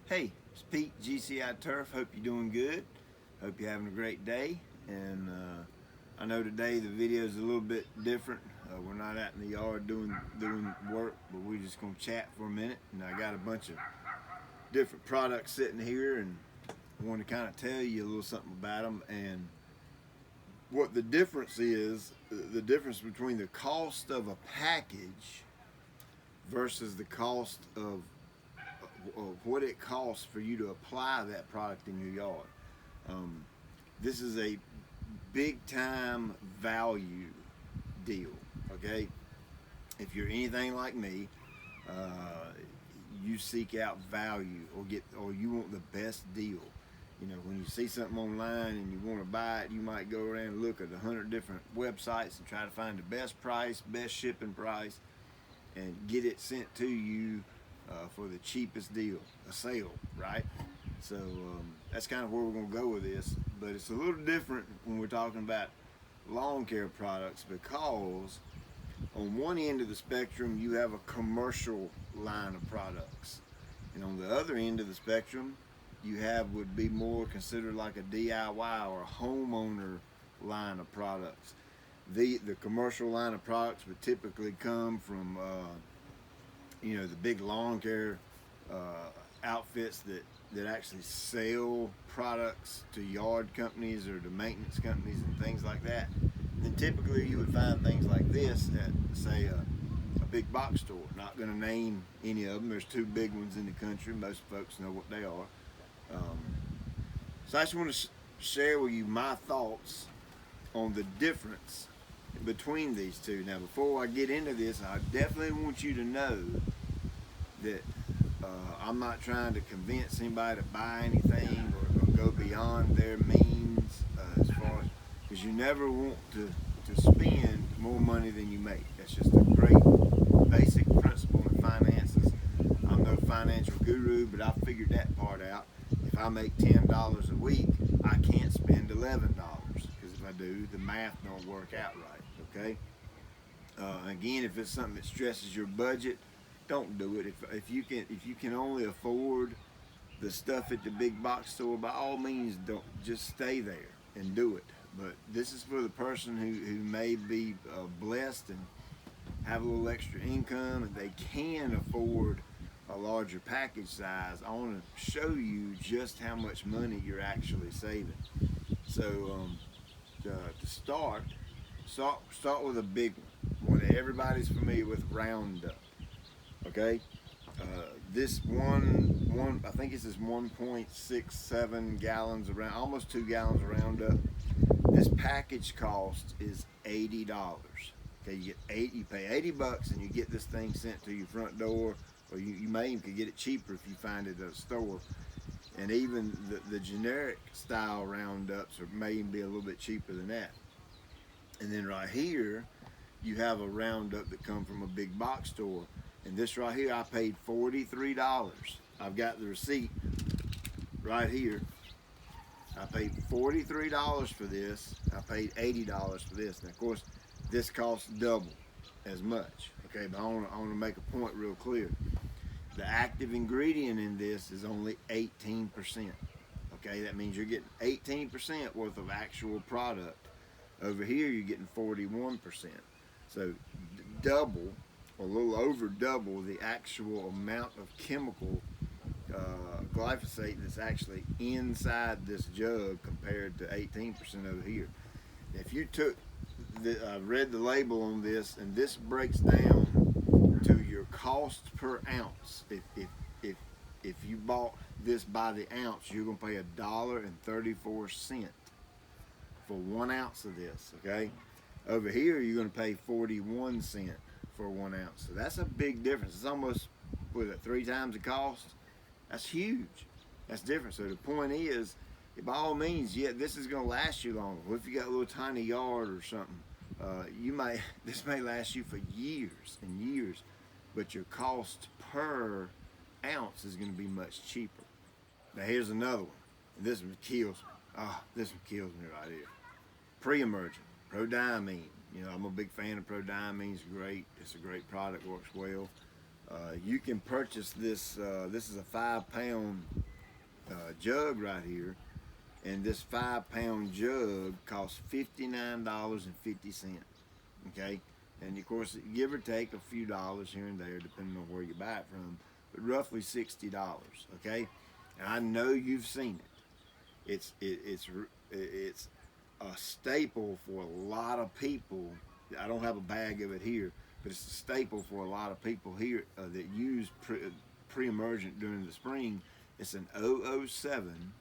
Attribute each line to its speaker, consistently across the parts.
Speaker 1: Hey, it's Pete, GCI Turf. Hope you're doing good. Hope you're having a great day. And I know today the video is a little bit different. We're not out in the yard doing work, but we're just gonna chat for a minute. And I got a bunch of different products sitting here, and I want to kind of tell you a little something about them and what the difference is. The difference between the cost of a package versus the cost of what it costs for you to apply that product in your yard. Um, this is a big time value deal. Okay, if you're anything like me, you seek out value or you want the best deal. You know, when you see something online and you want to buy it, you might go around and look at 100 different websites and try to find the best price, best shipping price, and get it sent to you for the cheapest deal, a sale, right? So that's kind of where we're going to go with this. But it's a little different when we're talking about lawn care products, because on one end of the spectrum you have a commercial line of products, and on the other end of the spectrum you have would be more considered like a DIY or a homeowner line of products. The commercial line of products would typically come from the big lawn care outfits that actually sell products to yard companies or to maintenance companies and things like that. And then typically you would find things like this at, say, a big box store. Not going to name any of them. There's two big ones in the country. Most folks know what they are. So I just want to share with you my thoughts on the difference between these two. Now, before I get into this, I definitely want you to know that I'm not trying to convince anybody to buy anything or go beyond their means, as far as, because you never want to spend more money than you make. That's just a great basic principle in finances. I'm no financial guru, but I figured that part out. If I make $10 a week, I can't spend $11, because if I do, the math don't work out right. Okay. Again, if it's something that stresses your budget, don't do it. If you can only afford the stuff at the big box store, by all means, don't just stay there and do it. But this is for the person who may be blessed and have a little extra income and they can afford a larger package size. I want to show you just how much money you're actually saving. So to start with a big one that everybody's familiar with, Roundup. Okay, this one I think this is 1.67 gallons around, almost 2 gallons of Roundup. This package cost is $80. Okay, you pay $80 and you get this thing sent to your front door, or you may even could get it cheaper if you find it at a store. And even the generic style Roundups may even be a little bit cheaper than that. And then right here you have a Roundup that come from a big box store. And this right here, I paid $43. I've got the receipt right here. I paid $43 for this. I paid $80 for this. And of course, this costs double as much. Okay, but I want to make a point real clear. The active ingredient in this is only 18%. Okay, that means you're getting 18% worth of actual product. Over here, you're getting 41%. So double, or a little over double, the actual amount of chemical glyphosate that's actually inside this jug compared to 18% over here. If you took, I read the label on this, and this breaks down to your cost per ounce. If you bought this by the ounce, you're gonna pay $1.34 for 1 ounce of this. Okay, over here you're gonna pay 41 cents for 1 ounce. So that's a big difference. It's almost, with it, 3 times the cost. That's huge. That's different. So the point is, by all means, yeah, this is going to last you longer. What if you got a little tiny yard or something? This may last you for years and years, but your cost per ounce is going to be much cheaper. Now here's another one. And this one kills me. This one kills me right here. Pre-emergent, prodiamine. You know, I'm a big fan of prodiamine. It's great. It's a great product. Works well. You can purchase this. This is a 5-pound jug right here, and this 5-pound jug costs $59.50. Okay, and of course, give or take a few dollars here and there, depending on where you buy it from, but roughly $60. Okay, and I know you've seen it. It's a staple for a lot of people. I don't have a bag of it here, but it's a staple for a lot of people here that use pre-emergent during the spring. It's an 007.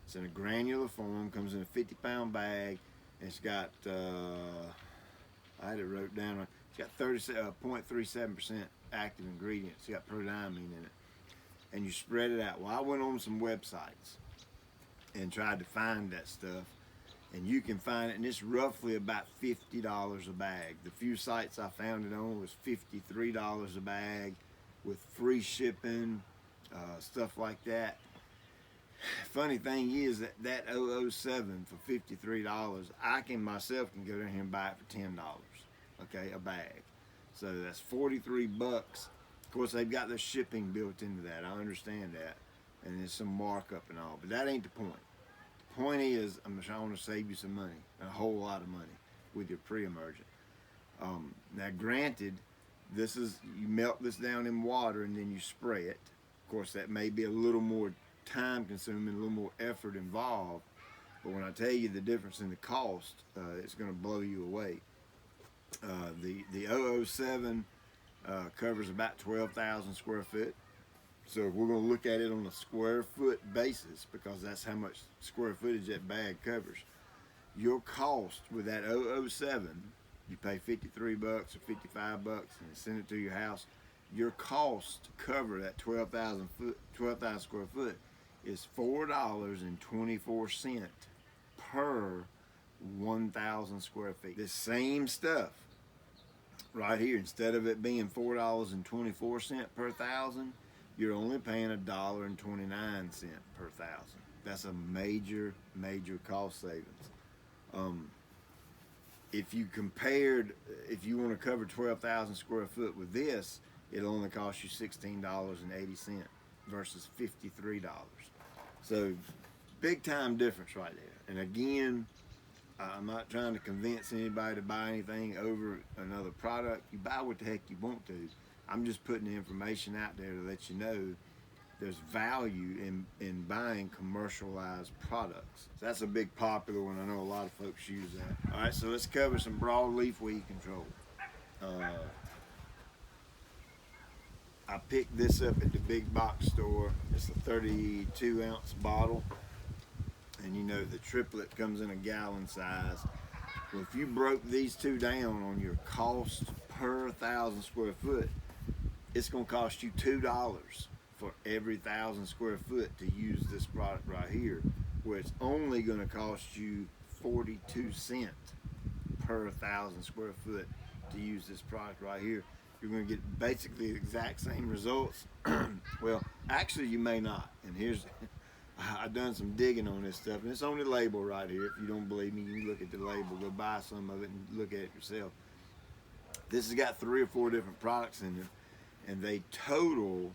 Speaker 1: It's in a granular form, comes in a 50-pound bag, and it's got, I had it wrote down, it's got 0.37% active ingredients. It's got prodiamine in it. And you spread it out. Well, I went on some websites and tried to find that stuff, and you can find it, and it's roughly about $50 a bag. The few sites I found it on was $53 a bag with free shipping, stuff like that. Funny thing is that 007 for $53, I can myself can go down here and buy it for $10, okay, a bag. So that's 43 bucks. Of course, they've got the shipping built into that. I understand that, and there's some markup and all, but that ain't the point. The point is, I'm trying to save you some money, a whole lot of money, with your pre-emergent. Now, granted, this is, you melt this down in water and then you spray it. Of course, that may be a little more time consuming, a little more effort involved, but when I tell you the difference in the cost, it's going to blow you away. The 007 covers about 12,000 square foot. So if we're going to look at it on a square foot basis, because that's how much square footage that bag covers, your cost with that 007, you pay 53 bucks or 55 bucks and send it to your house. Your cost to cover that 12,000 square foot is $4.24 per 1,000 square feet. The same stuff right here, instead of it being $4.24 per thousand, you're only paying $1.29 per thousand. That's a major cost savings. If you compared, if you want to cover 12,000 square foot with this, it'll only cost you $16.80 versus $53. So big time difference right there. And again, I'm not trying to convince anybody to buy anything over another product. You buy what the heck you want to. I'm just putting the information out there to let you know there's value in buying commercialized products. So that's a big popular one. I know a lot of folks use that. All right, so let's cover some broadleaf weed control. I picked this up at the big box store. It's a 32-ounce bottle, and you know the triplet comes in a gallon size. Well, if you broke these two down on your cost per 1,000 square foot, it's going to cost you $2 for every 1,000 square foot to use this product right here, where it's only going to cost you 42 cents per 1,000 square foot to use this product right here. You're going to get basically the exact same results. Well, actually you may not. And here's, I've done some digging on this stuff, and it's on the label right here. If you don't believe me, you can look at the label, go buy some of it and look at it yourself. This has got 3 or 4 different products in there, and they total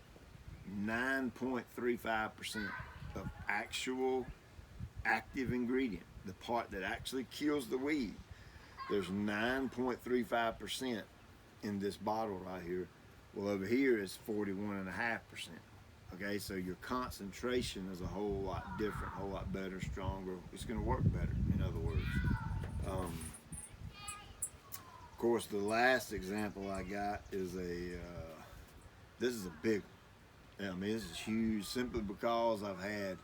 Speaker 1: 9.35% of actual active ingredient, the part that actually kills the weed. There's 9.35% in this bottle right here. Well, over here is 41.5%. Okay, so your concentration is a whole lot different, a whole lot better, stronger. It's going to work better, in other words. Of course, the last example I got is this is a big one. I mean, this is huge, simply because I've had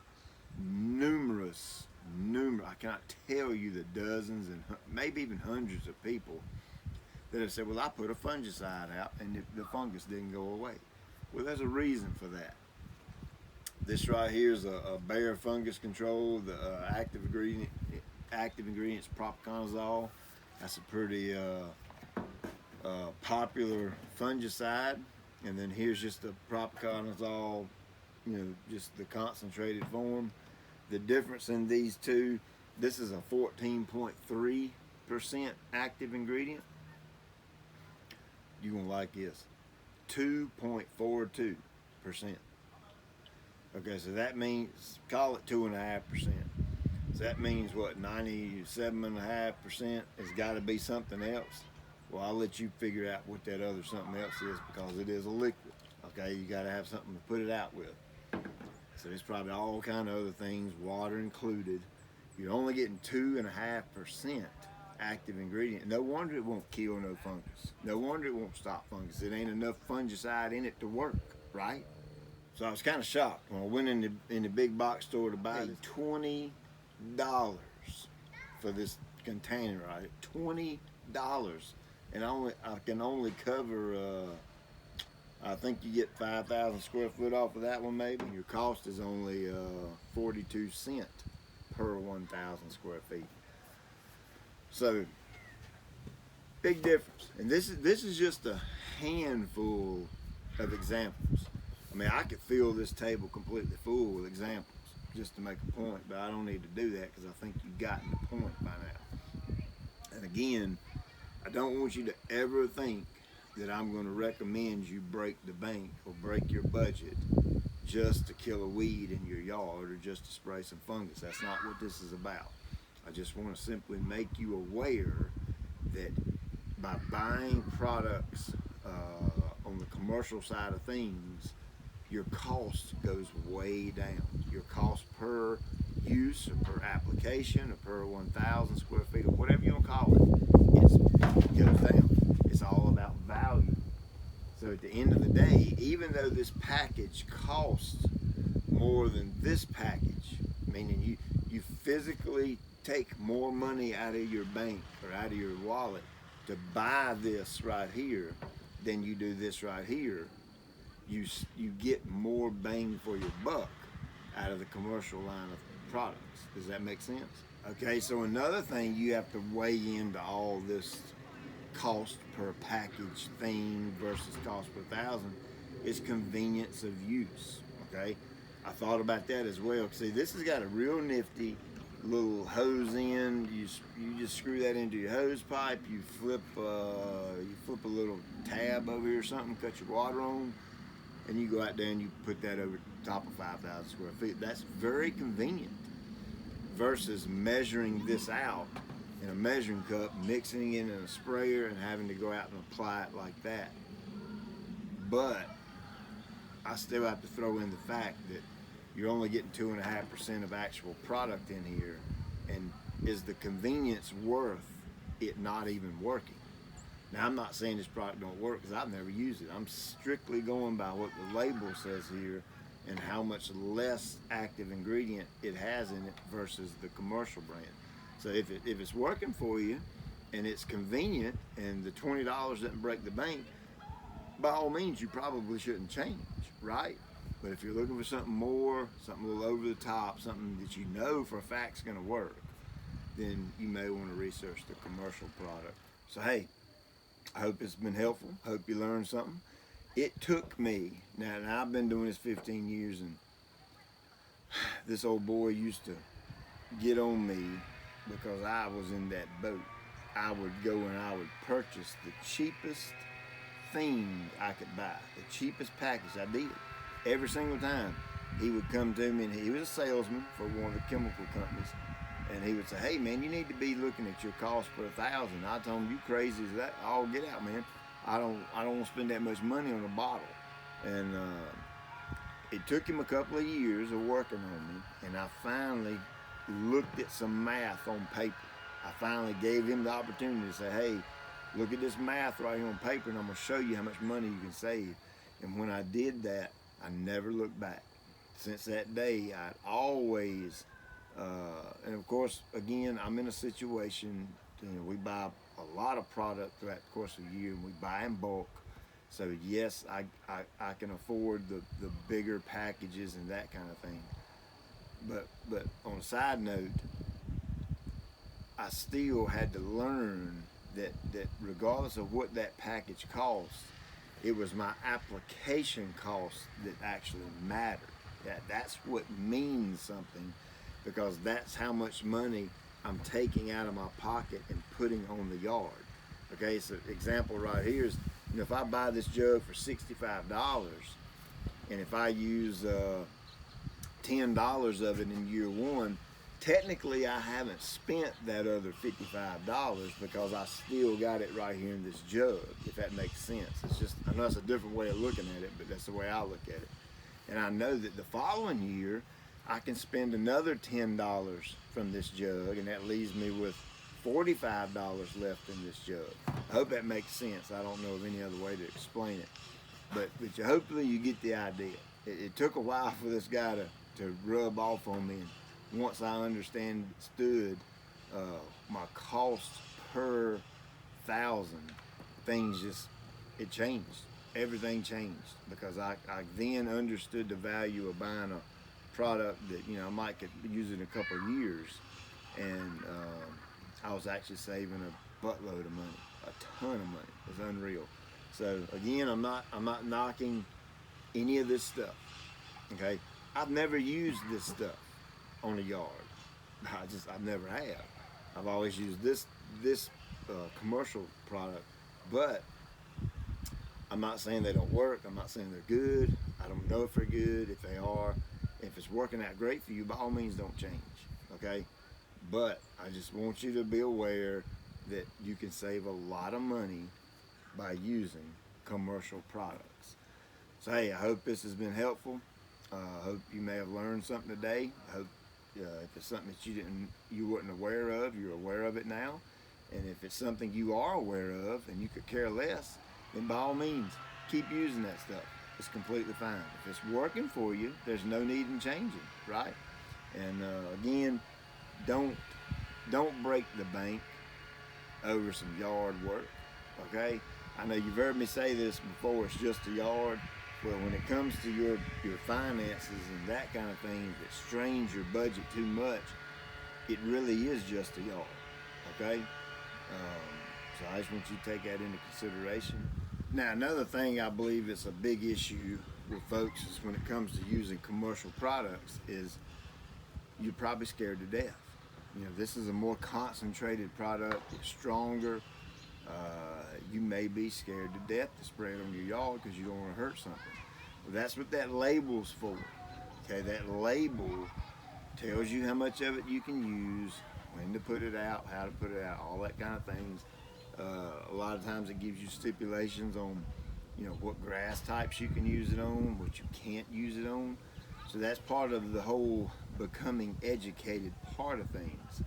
Speaker 1: numerous, I cannot tell you the dozens and maybe even hundreds of people that have said, well, I put a fungicide out and the fungus didn't go away. Well, there's a reason for that. This right here is a Bayer fungus control. The active ingredient is propiconazole. That's a pretty popular fungicide. And then here's just the propiconazole, you know, just the concentrated form. The difference in these two, this is a 14.3% active ingredient. You're gonna like this. 2.42%. Okay, so that means, call it 2.5%. So that means what, 97.5% has got to be something else? Well, I'll let you figure out what that other something else is, because it is a liquid. Okay, you got to have something to put it out with. So there's probably all kind of other things, water included. You're only getting 2.5% active ingredient. No wonder it won't kill no fungus. No wonder it won't stop fungus. It ain't enough fungicide in it to work, right? So I was kind of shocked when I went in the big box store to buy it. $20 for this container, right? $20, and I can only cover. I think you get 5,000 square foot off of that one, maybe. Your cost is only 42 cents per 1,000 square feet. So big difference. And this is just a handful of examples. I mean, I could fill this table completely full with examples just to make a point, but I don't need to do that, because I think you've gotten the point by now. And again, I don't want you to ever think that I'm going to recommend you break the bank or break your budget just to kill a weed in your yard or just to spray some fungus. That's not what this is about. I just want to simply make you aware that by buying products on the commercial side of things, your cost goes way down. Your cost per use or per application or per 1,000 square feet or whatever you want to call it, it goes down. It's all about value. So at the end of the day, even though this package costs more than this package, meaning you physically take more money out of your bank or out of your wallet to buy this right here than you do this right here, you get more bang for your buck out of the commercial line of products. Does that make sense? Okay, so another thing you have to weigh into all this cost per package thing versus cost per thousand is convenience of use. Okay, I thought about that as well. See, this has got a real nifty little hose end. You just screw that into your hose pipe. You flip a little tab over here or something, cut your water on, and you go out there and you put that over top of 5,000 square feet. That's very convenient versus measuring this out in a measuring cup, mixing it in a sprayer, and having to go out and apply it like that. But I still have to throw in the fact that you're only getting 2.5% of actual product in here, and is the convenience worth it not even working? Now, I'm not saying this product don't work, because I've never used it. I'm strictly going by what the label says here and how much less active ingredient it has in it versus the commercial brand. So if it's working for you and it's convenient and the $20 doesn't break the bank, by all means you probably shouldn't change, right? But if you're looking for something more, something a little over the top, something that you know for a fact's going to work, then you may want to research the commercial product. So hey, I hope it's been helpful. Hope you learned something. It took me, now I've been doing this 15 years, and this old boy used to get on me because I was in that boat. I would go and I would purchase the cheapest thing I could buy, the cheapest package. I did. Every single time he would come to me, and he was a salesman for one of the chemical companies, and he would say, hey man, you need to be looking at your cost per 1,000. I told him, you crazy as that? Oh, get out, man. I don't want to spend that much money on a bottle. And it took him a couple of years of working on me, and I finally looked at some math on paper. I finally gave him the opportunity to say, hey, look at this math right here on paper, and I'm going to show you how much money you can save. And when I did that, I never looked back. Since that day, I'd always, and of course, again, I'm in a situation, we buy a lot of product throughout the course of the year, and we buy in bulk. So yes, I can afford the bigger packages and that kind of thing. But on a side note, I still had to learn that regardless of what that package costs, it was my application cost that actually mattered. That's what means something, because that's how much money I'm taking out of my pocket and putting on the yard. Okay, so example right here is You know, if I buy this jug for $65, and if I use $10 of it in year one, technically I haven't spent that other $55 because I still got it right here in this jug, if that makes sense. It's just, I know it's a different way of looking at it, but that's the way I look at it. And I know that the following year, I can spend another $10 from this jug, and that leaves me with $45 left in this jug. I hope that makes sense. I don't know of any other way to explain it. But hopefully you get the idea. It took a while for this guy to rub off on me, and once I understood my cost per thousand, things just, it changed. Everything changed because I then understood the value of buying a product that, you know, I might could use it in a couple of years, and I was actually saving a buttload of money, a ton of money. It was unreal. So again, I'm not knocking any of this stuff. Okay, I've never used this stuff on a yard. I never have. I've always used this commercial product, but I'm not saying they don't work. I'm not saying they're good. I don't know if they're good. If they are, if it's working out great for you, by all means, don't change. Okay, but I just want you to be aware that you can save a lot of money by using commercial products. So hey, I hope this has been helpful. I hope you may have learned something today. I hope if it's something that you weren't aware of, you're aware of it now. And if it's something you are aware of and you could care less, then by all means, keep using that stuff. It's completely fine. If it's working for you, there's no need in changing, right? And again, don't break the bank over some yard work, okay? I know you've heard me say this before, it's just a yard. Well, when it comes to your finances and that kind of thing that strains your budget too much, it really is just a yard, okay? So I just want you to take that into consideration. Now, another thing I believe is a big issue with folks is when it comes to using commercial products is you're probably scared to death. You know, this is a more concentrated product, it's stronger. You may be scared to death to spray it on your yard because you don't want to hurt something. Well, that's what that label's for. Okay, that label tells you how much of it you can use, when to put it out, how to put it out, all that kind of things. A lot of times it gives you stipulations on, you know, what grass types you can use it on, what you can't use it on. So that's part of the whole becoming educated part of things.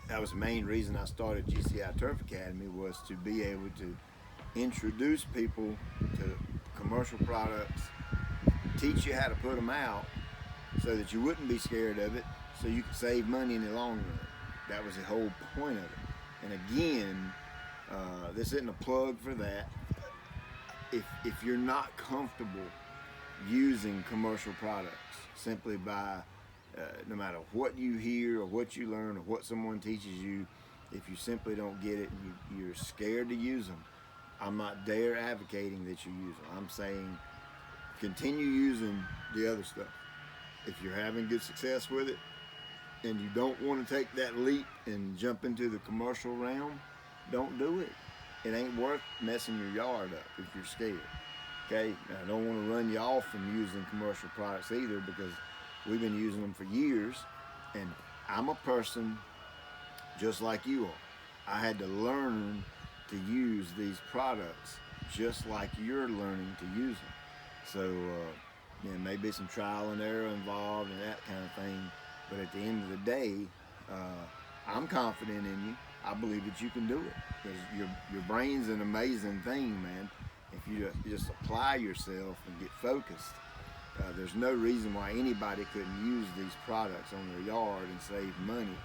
Speaker 1: That was the main reason I started GCI Turf Academy, was to be able to introduce people to commercial products, teach you how to put them out so that you wouldn't be scared of it, so you could save money in the long run. That was the whole point of it. And again, this isn't a plug for that. If you're not comfortable using commercial products simply by no matter what you hear or what you learn or what someone teaches you, if you simply don't get it and you're scared to use them, I'm not there advocating that you use them. I'm saying continue using the other stuff. If you're having good success with it and you don't want to take that leap and jump into the commercial realm, don't do it. It ain't worth messing your yard up if you're scared. Okay, now, I don't want to run you off from using commercial products either, because we've been using them for years, and I'm a person just like you are. I had to learn to use these products just like you're learning to use them. So, maybe some trial and error involved and that kind of thing, but at the end of the day, I'm confident in you. I believe that you can do it, because your brain's an amazing thing, man. If you just apply yourself and get focused, there's no reason why anybody couldn't use these products on their yard and save money,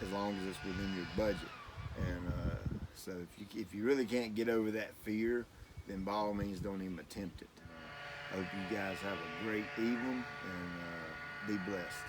Speaker 1: as long as it's within your budget. And so if you really can't get over that fear, then by all means don't even attempt it. I hope you guys have a great evening and be blessed.